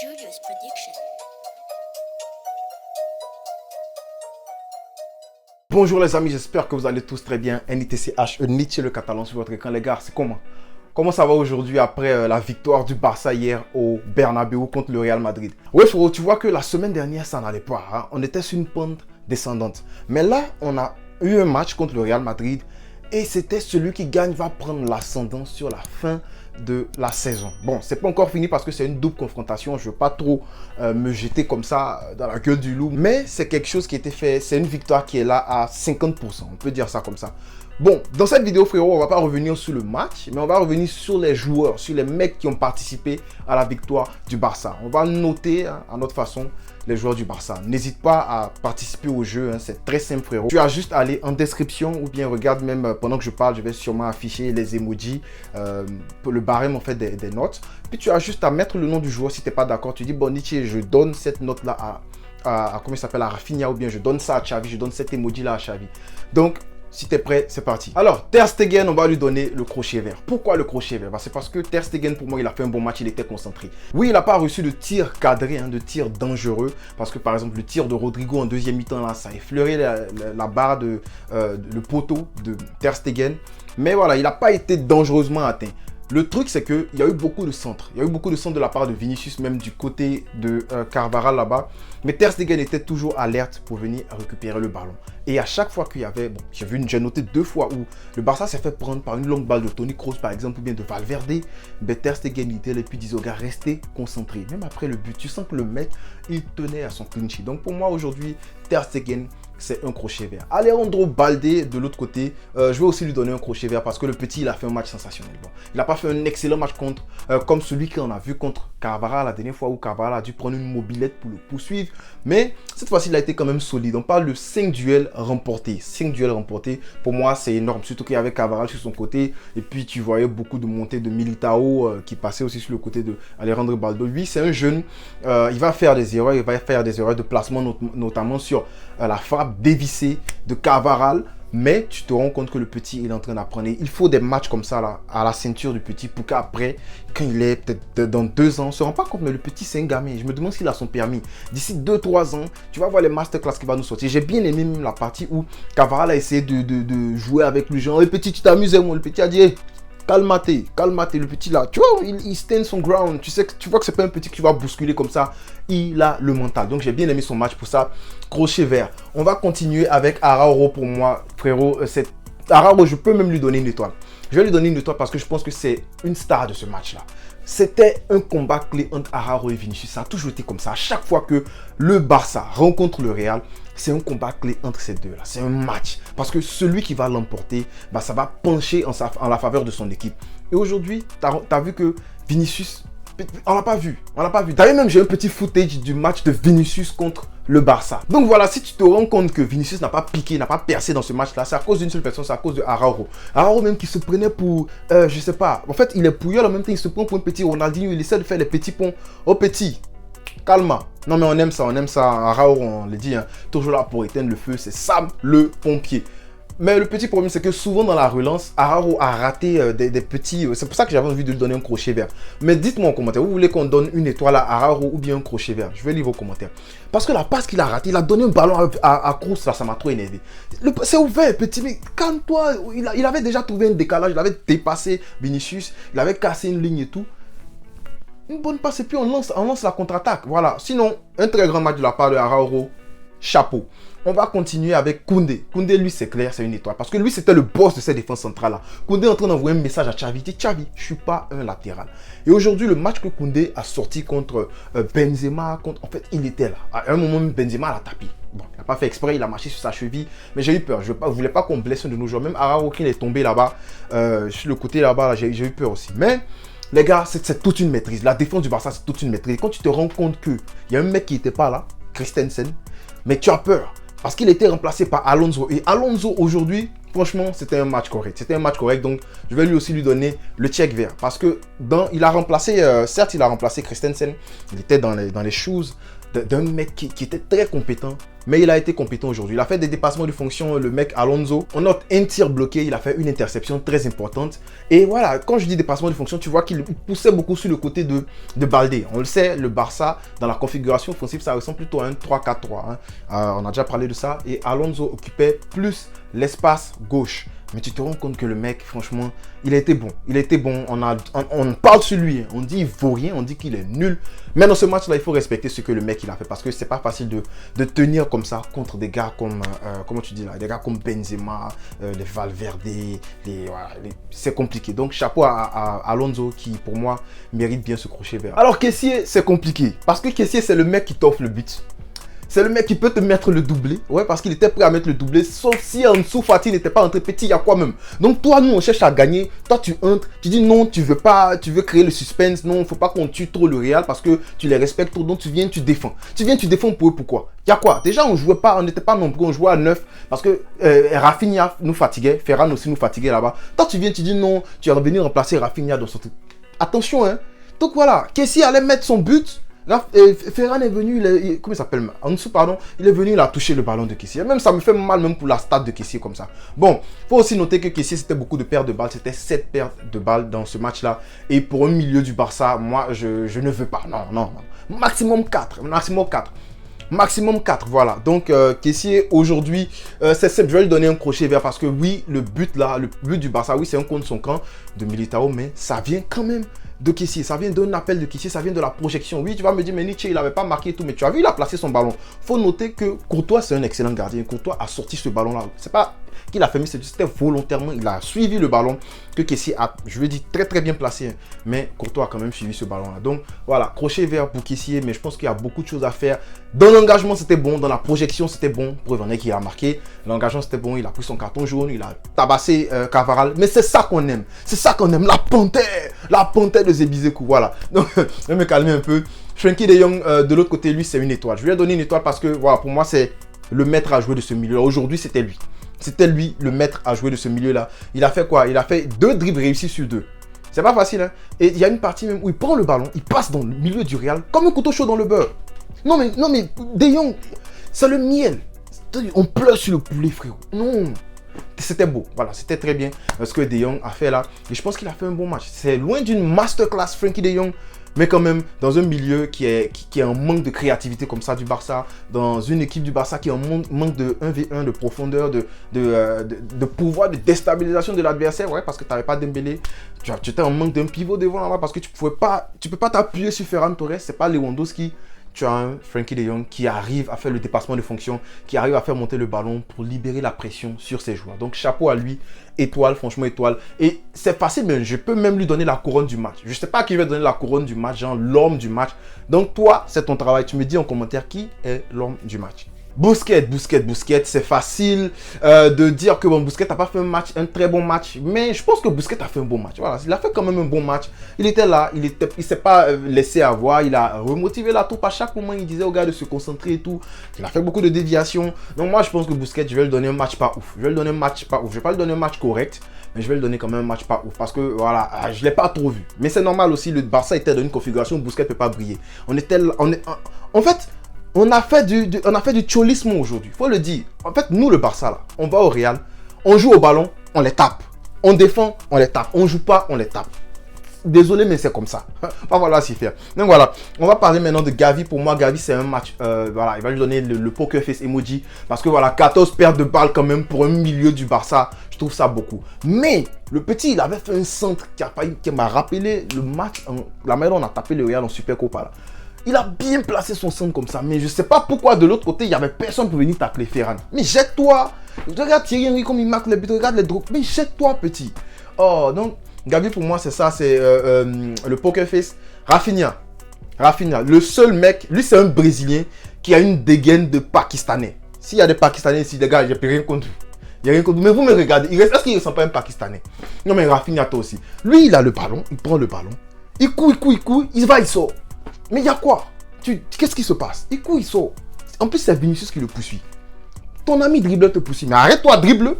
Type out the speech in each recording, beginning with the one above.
Julius Prediction. Bonjour les amis, j'espère que vous allez tous très bien. NITCH, Nietzsche le catalan sur votre écran. Les gars, c'est comment ça va aujourd'hui après la victoire du Barça hier au Bernabéu contre le Real Madrid? Ouais frérot, tu vois que la semaine dernière ça n'allait pas, hein? On était sur une pente descendante. Mais là, on a eu un match contre le Real Madrid et c'était celui qui gagne va prendre l'ascendant sur la fin de la saison. Bon, c'est pas encore fini parce que c'est une double confrontation. Je veux pas trop me jeter comme ça dans la gueule du loup. Mais c'est quelque chose qui a été fait. C'est une victoire qui est là à 50%. On peut dire ça comme ça. Bon, dans cette vidéo, frérot, on va pas revenir sur le match, mais on va revenir sur les joueurs, sur les mecs qui ont participé à la victoire du Barça. On va noter hein, à notre façon les joueurs du Barça. N'hésite pas à participer au jeu, hein, c'est très simple, frérot. Tu as juste à aller en description ou bien regarde même pendant que je parle, je vais sûrement afficher les emojis, le barème en fait des notes. Puis tu as juste à mettre le nom du joueur si tu n'es pas d'accord. Tu dis, bon, Nietzsche, je donne cette note-là à comment il s'appelle, à Rafinha, ou bien je donne ça à Xavi, je donne cet emoji-là à Xavi. Donc, si tu es prêt, c'est parti. Alors, Ter Stegen, on va lui donner le crochet vert. Pourquoi le crochet vert? C'est parce que Ter Stegen, pour moi, il a fait un bon match, il était concentré. Oui, il n'a pas reçu de tir cadré, hein, de tir dangereux. Parce que, par exemple, le tir de Rodrigo en deuxième mi-temps, là, ça a effleuré la barre le poteau de Ter Stegen. Mais voilà, il n'a pas été dangereusement atteint. Le truc, c'est qu'il y a eu beaucoup de centres. Il y a eu beaucoup de centres de la part de Vinicius, même du côté de Carvajal là-bas. Mais Ter Stegen était toujours alerte pour venir récupérer le ballon. Et à chaque fois qu'il y avait, bon, j'ai noté 2 fois où le Barça s'est fait prendre par une longue balle de Toni Kroos par exemple, ou bien de Valverde. Mais Ter Stegen était là et puis disait aux gars, restez concentrés. Même après le but, tu sens que le mec, il tenait à son clean sheet. Donc pour moi aujourd'hui, Ter Stegen, c'est un crochet vert. Alejandro Balde, de l'autre côté, je vais aussi lui donner un crochet vert parce que le petit, il a fait un match sensationnel. Bon, il n'a pas fait un excellent match comme celui qu'on a vu contre Carvajal la dernière fois où Carvajal a dû prendre une mobilette pour le poursuivre. Mais cette fois-ci, il a été quand même solide. On parle de 5 duels remportés. 5 duels remportés, pour moi, c'est énorme. Surtout qu'il y avait Carvajal sur son côté. Et puis, tu voyais beaucoup de montées de Militao qui passaient aussi sur le côté de Alejandro Balde. Lui, c'est un jeune. Il va faire des erreurs. Il va faire des erreurs de placement, notamment sur la frappe dévissée de Carvajal. Mais tu te rends compte que le petit il est en train d'apprendre. Il faut des matchs comme ça là, à la ceinture du petit pour qu'après, quand il est peut-être dans 2 ans, on ne se rend pas compte, mais le petit c'est un gamin. Je me demande s'il a son permis. D'ici 2-3 ans, tu vas voir les masterclass qu'il va nous sortir. J'ai bien aimé même la partie où Carvajal a essayé de jouer avec lui. Genre, le petit, tu t'amuses, moi. Le petit a dit, hey, calmate, le petit là. Tu vois, il stand son ground. Tu vois que c'est pas un petit que tu vas bousculer comme ça. Il a le mental. Donc j'ai bien aimé son match pour ça. Crochet vert. On va continuer avec Araujo pour moi, frérot. Araujo, je peux même lui donner une étoile. Je vais lui donner une étoile parce que je pense que c'est une star de ce match-là. C'était un combat clé entre Araujo et Vinicius. Ça a toujours été comme ça. À chaque fois que le Barça rencontre le Real, c'est un combat clé entre ces deux-là. C'est un match. Parce que celui qui va l'emporter, bah, ça va pencher en la faveur de son équipe. Et aujourd'hui, tu as vu que Vinicius, on l'a pas vu. D'ailleurs, même j'ai un petit footage du match de Vinicius contre le Barça. Donc voilà, si tu te rends compte que Vinicius n'a pas piqué, n'a pas percé dans ce match-là, c'est à cause d'une seule personne, c'est à cause de Araujo. Araujo même qui se prenait pour, je sais pas, en fait il est pouilleux, en même temps il se prend pour un petit Ronaldinho, il essaie de faire les petits ponts. Oh petit, calme. Non mais on aime ça, Araujo on le dit, hein, toujours là pour éteindre le feu, c'est Sam le pompier. Mais le petit problème, c'est que souvent dans la relance, Araujo a raté des petits... c'est pour ça que j'avais envie de lui donner un crochet vert. Mais dites-moi en commentaire, vous voulez qu'on donne une étoile à Araujo ou bien un crochet vert? Je vais lire vos commentaires. Parce que la passe qu'il a ratée, il a donné un ballon à Kroos, là, ça m'a trop énervé. C'est ouvert, petit, mais calme-toi. Il avait déjà trouvé un décalage, il avait dépassé Vinicius, il avait cassé une ligne et tout. Une bonne passe et puis on lance la contre-attaque. Voilà. Sinon, un très grand match de la part de Araujo. Chapeau. On va continuer avec Koundé. Koundé, lui, c'est clair, c'est une étoile. Parce que lui, c'était le boss de cette défense centrale-là. Koundé est en train d'envoyer un message à Xavi. Il dit, Xavi, je ne suis pas un latéral. Et aujourd'hui, le match que Koundé a sorti contre Benzema, en fait, il était là. À un moment, Benzema l'a tapé. Bon, il n'a pas fait exprès, il a marché sur sa cheville. Mais j'ai eu peur. Je ne voulais pas qu'on blesse un de nos joueurs. Même Araujo, qui est tombé là-bas, sur le côté là-bas, là, j'ai eu peur aussi. Mais... les gars, c'est toute une maîtrise. La défense du Barça, c'est toute une maîtrise. Quand tu te rends compte qu'il y a un mec qui n'était pas là, Christensen, mais tu as peur. Parce qu'il était remplacé par Alonso. Et Alonso, aujourd'hui, franchement, c'était un match correct. Donc, je vais lui aussi lui donner le check vert. Parce que il a remplacé, certes, il a remplacé Christensen. Il était dans les shoes d'un mec qui était très compétent. mais il a été compétent aujourd'hui. Il a fait des dépassements de fonction, le mec Alonso. On note un tir bloqué, il a fait une interception très importante. Et voilà, quand je dis dépassement de fonction, tu vois qu'il poussait beaucoup sur le côté de Baldé. On le sait, le Barça, dans la configuration offensive, ça ressemble plutôt à un 3-4-3. On a déjà parlé de ça. Et Alonso occupait plus l'espace gauche. Mais tu te rends compte que le mec, franchement, il a été bon. Il a été bon. On parle sur lui. On dit il vaut rien. On dit qu'il est nul. Mais dans ce match-là, il faut respecter ce que le mec il a fait. Parce que c'est pas facile de tenir comme ça contre des gars comme, comment tu dis là, des gars comme Benzema, les Valverde. Voilà, c'est compliqué. Donc, chapeau à Alonso qui, pour moi, mérite bien ce crochet vert. Alors, Kessié, c'est compliqué. Parce que Kessié, c'est le mec qui t'offre le but. C'est le mec qui peut te mettre le doublé. Ouais, parce qu'il était prêt à mettre le doublé. Sauf si en dessous, Fati n'était pas entré petit, il y a quoi même. Donc toi, nous, on cherche à gagner. Toi, tu entres. Tu dis non, tu veux pas. Tu veux créer le suspense. Non, il ne faut pas qu'on tue trop le Real parce que tu les respectes trop. Donc tu viens, tu défends. Tu viens, tu défends pour eux. Pourquoi? Il y a quoi? Déjà, on jouait pas. On n'était pas nombreux. On jouait à 9. Parce que Rafinha nous fatiguait. Ferran aussi nous fatiguait là-bas. Toi, tu viens, tu dis non. Tu vas venir remplacer Rafinha dans son truc. Attention, hein. Donc voilà. Kessie allait mettre son but. Là, Ferran est venu, comment il s'appelle? En dessous, pardon, il est venu, il a touché le ballon de Kessie. Même ça me fait mal même pour la stat de Kessie comme ça. Bon, faut aussi noter que Kessie, c'était beaucoup de pertes de balles. C'était 7 pertes de balles dans ce match-là. Et pour un milieu du Barça, moi, je ne veux pas. Non, non, non. Maximum 4. Maximum 4. Maximum 4, voilà. Donc, Kessie, aujourd'hui, c'est simple. Je vais lui donner un crochet vert parce que oui, le but là, le but du Barça, oui, c'est un contre son camp de Militao, mais ça vient quand même de Kessie, ça vient d'un appel de Kessie, ça vient de la projection. Oui, tu vas me dire, mais Nietzsche, il n'avait pas marqué tout, mais tu as vu, il a placé son ballon. Il faut noter que Courtois, c'est un excellent gardien. Courtois a sorti ce ballon-là. C'est pas qu'il a fait, mais c'était volontairement. Il a suivi le ballon que Kessie a, je veux dire, très très bien placé. Mais Courtois a quand même suivi ce ballon-là. Donc voilà, crochet vert pour Kessie, mais je pense qu'il y a beaucoup de choses à faire. Dans l'engagement, c'était bon. Dans la projection, c'était bon. Preuve en est qu'il a marqué. L'engagement, c'était bon. Il a pris son carton jaune. Il a tabassé Cavaral. Mais c'est ça qu'on aime. C'est ça qu'on aime. La panthère de Zébizekou. Voilà. Donc, je vais me calmer un peu. Frenkie de Jong, de l'autre côté, lui, c'est une étoile. Je lui ai donné une étoile parce que, voilà, pour moi, c'est le maître à jouer de ce milieu-là. Aujourd'hui, c'était lui. C'était lui, le maître à jouer de ce milieu-là. Il a fait quoi? Il a fait 2 dribbles réussis sur 2. C'est pas facile, hein? Et il y a une partie même où il prend le ballon, il passe dans le milieu du Real comme un couteau chaud dans le beurre. Non mais De Jong, c'est le miel. On pleure sur le poulet, frérot. Non. C'était beau, voilà, c'était très bien ce que De Jong a fait là. Et je pense qu'il a fait un bon match. C'est loin d'une masterclass Frenkie de Jong, mais quand même dans un milieu qui est en manque de créativité comme ça du Barça, dans une équipe du Barça qui est en manque de 1v1, de profondeur, de pouvoir de déstabilisation de l'adversaire, ouais, parce que tu n'avais pas Dembélé, tu étais en manque d'un pivot devant là-bas parce que tu peux pas t'appuyer sur Ferran Torres, c'est pas Lewandowski. Tu as un Frenkie de Jong qui arrive à faire le dépassement de fonction, qui arrive à faire monter le ballon pour libérer la pression sur ses joueurs. Donc chapeau à lui, étoile, franchement étoile. Et c'est facile, mais je peux même lui donner la couronne du match. Je ne sais pas à qui je vais donner la couronne du match, genre l'homme du match. Donc toi, c'est ton travail. Tu me dis en commentaire qui est l'homme du match. Busquets, c'est facile de dire que bon, Busquets n'a pas fait un très bon match, mais je pense que Busquets a fait un bon match. Voilà, il a fait quand même un bon match. Il était là, il s'est pas laissé avoir, il a remotivé la troupe à chaque moment. Il disait aux gars de se concentrer et tout. Il a fait beaucoup de déviations. Donc moi, je pense que Busquets, je vais lui donner un match pas ouf. Je vais lui donner un match pas ouf. Je vais pas lui donner un match correct, mais je vais lui donner quand même un match pas ouf parce que voilà, je l'ai pas trop vu. Mais c'est normal aussi. Le Barça était dans une configuration où Busquets peut pas briller. En fait. On a fait du cholisme aujourd'hui, faut le dire. En fait, nous, le Barça, là, on va au Real, on joue au ballon, on les tape. On défend, on les tape. On joue pas, on les tape. Désolé, mais c'est comme ça. Pas voilà s'y faire. Donc voilà, on va parler maintenant de Gavi. Pour moi, Gavi, c'est un match. Voilà, il va lui donner le poker face emoji. Parce que voilà, 14 pertes de balles quand même pour un milieu du Barça. Je trouve ça beaucoup. Mais le petit, il avait fait un centre qui m'a rappelé le match, la manière dont on a tapé le Real en Supercopa là. Il a bien placé son centre comme ça. Mais je ne sais pas pourquoi de l'autre côté, il n'y avait personne pour venir tacler Ferran. Mais jette-toi. Regarde Thierry Henry comme il marque les buts. Regarde les drops. Mais jette-toi, petit. Oh, donc, Gavi, pour moi, c'est ça. C'est le poker face. Rafinha. Le seul mec, lui, c'est un Brésilien qui a une dégaine de Pakistanais. S'il y a des Pakistanais ici, les gars, il n'y a rien contre lui. Il n'y a rien contre lui. Mais vous me regardez. Est-ce qu'il ne ressemble pas à un Pakistanais? Non, mais Rafinha, toi aussi. Lui, il a le ballon. Il prend le ballon. Il court. Il va, il sort. Mais il y a quoi? Qu'est-ce qui se passe? Il court, il sort. En plus, c'est Vinicius qui le poursuit. Ton ami dribble te poursuit. Mais arrête-toi, dribble.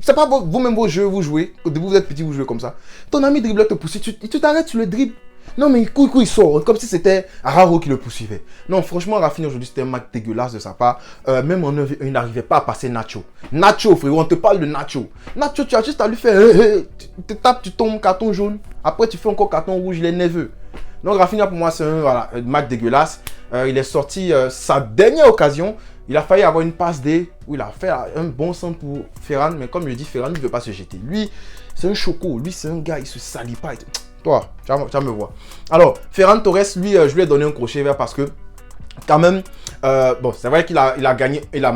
C'est pas vous-même vos jeux, vous jouez. Vous êtes petit, vous jouez comme ça. Ton ami dribble te poursuit. Tu t'arrêtes sur le dribble. Non, mais il sort, comme si c'était Araro qui le poursuivait. Non, franchement, Rafinha aujourd'hui, c'était un match dégueulasse de sa part. Même en 1v1, il n'arrivait pas à passer Nacho. Nacho, frérot, on te parle de Nacho. Nacho, tu as juste à lui faire, tu te tapes, tu tombes, carton jaune. Après, tu fais encore carton rouge, il est nerveux. Donc, Rafinha, pour moi, c'est un match dégueulasse. Il est sorti sa dernière occasion. Il a failli avoir une passe D où il a fait un bon centre pour Ferran. Mais comme je dis, Ferran ne veut pas se jeter. Lui, c'est un choco. Lui, c'est un gars, il se salit pas. Toi, tu vas me voir. Alors, Ferran Torres, lui, je lui ai donné un crochet vert parce que, quand même, bon, c'est vrai qu'il a gagné, il a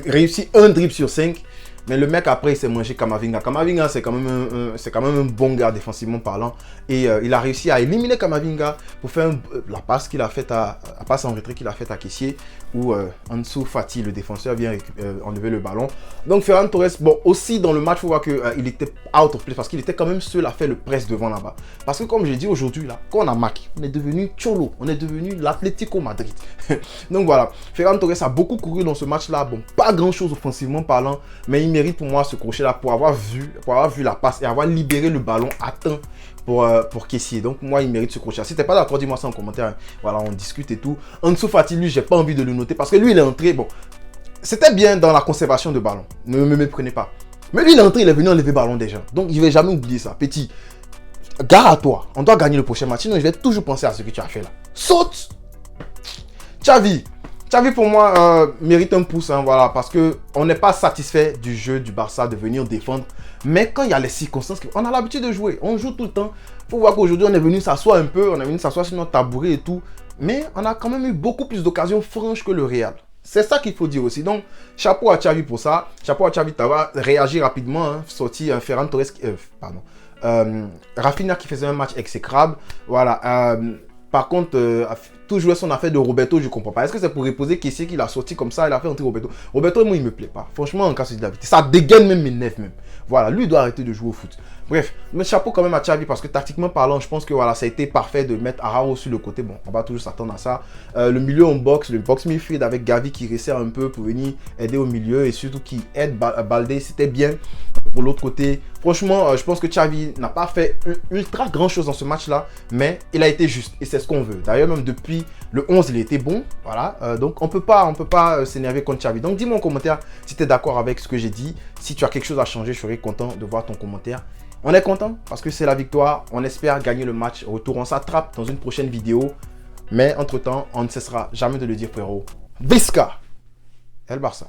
réussi un dribble sur 5. Mais le mec, après, il s'est mangé Camavinga. Camavinga, c'est quand même un bon gars défensivement parlant. Et il a réussi à éliminer Camavinga pour faire la passe qu'il a faite la passe en retrait qu'il a faite à Kessié, où Ansu Fati, le défenseur, vient enlever le ballon. Donc Ferran Torres, bon, aussi dans le match, il faut voir qu'il était out of place parce qu'il était quand même seul à faire le press devant là-bas. Parce que comme j'ai dit aujourd'hui, là, quand on a marqué, on est devenu Cholo, on est devenu l'Atlético Madrid. Donc voilà, Ferran Torres a beaucoup couru dans ce match-là. Bon, pas grand-chose offensivement parlant, mais il mérite pour moi ce crochet-là pour avoir vu la passe et avoir libéré le ballon à temps pour Kessié. Donc moi, il mérite ce crochet. Si t'es pas d'accord, dis-moi ça en commentaire. Hein. Voilà, on discute et tout. Ansu Fati, lui, j'ai pas envie de le noter parce que lui, il est entré. Bon, c'était bien dans la conservation de ballon. Ne me méprenez pas. Mais lui, il est entré, il est venu enlever le ballon déjà. Donc, il ne va jamais oublier ça. Petit, gare à toi. On doit gagner le prochain match. Sinon, je vais toujours penser à ce que tu as fait là. Saute! Xavi, pour moi, mérite un pouce, hein, voilà, parce qu'on n'est pas satisfait du jeu du Barça de venir défendre. Mais quand il y a les circonstances, on a l'habitude de jouer, on joue tout le temps. Il faut voir qu'aujourd'hui, on est venu s'asseoir un peu, on est venu s'asseoir sur notre tabouret et tout. Mais on a quand même eu beaucoup plus d'occasions franches que le Real. C'est ça qu'il faut dire aussi. Donc, chapeau à Xavi pour ça. Chapeau à Xavi d'avoir réagi rapidement, hein, sorti Ferran Torres, Rafinha qui faisait un match exécrable. Voilà. Par contre, tout jouer son affaire de Roberto, je ne comprends pas. Est-ce que c'est pour reposer Kessié qu'il a sorti comme ça, il a fait entrer Roberto? Roberto, moi, il ne me plaît pas. Franchement, en cas de la vérité, ça dégaine même mes nerfs même. Voilà, lui, il doit arrêter de jouer au foot. Bref, mais chapeau quand même à Xavi parce que tactiquement parlant, je pense que voilà, ça a été parfait de mettre Arao sur le côté. Bon, on va toujours s'attendre à ça. Le milieu en box, le box midfield avec Gavi qui resserre un peu pour venir aider au milieu et surtout qui aide Baldé, c'était bien. Pour l'autre côté, franchement, je pense que Xavi n'a pas fait ultra grand chose dans ce match-là, mais il a été juste et c'est ce qu'on veut. D'ailleurs, même depuis le 11, il était bon. Voilà, donc on peut pas s'énerver contre Xavi. Donc dis-moi en commentaire si tu es d'accord avec ce que j'ai dit. Si tu as quelque chose à changer, je serai content de voir ton commentaire. On est content parce que c'est la victoire. On espère gagner le match. Retour, on s'attrape dans une prochaine vidéo. Mais entre-temps, on ne cessera jamais de le dire, frérot. Visca El Barça.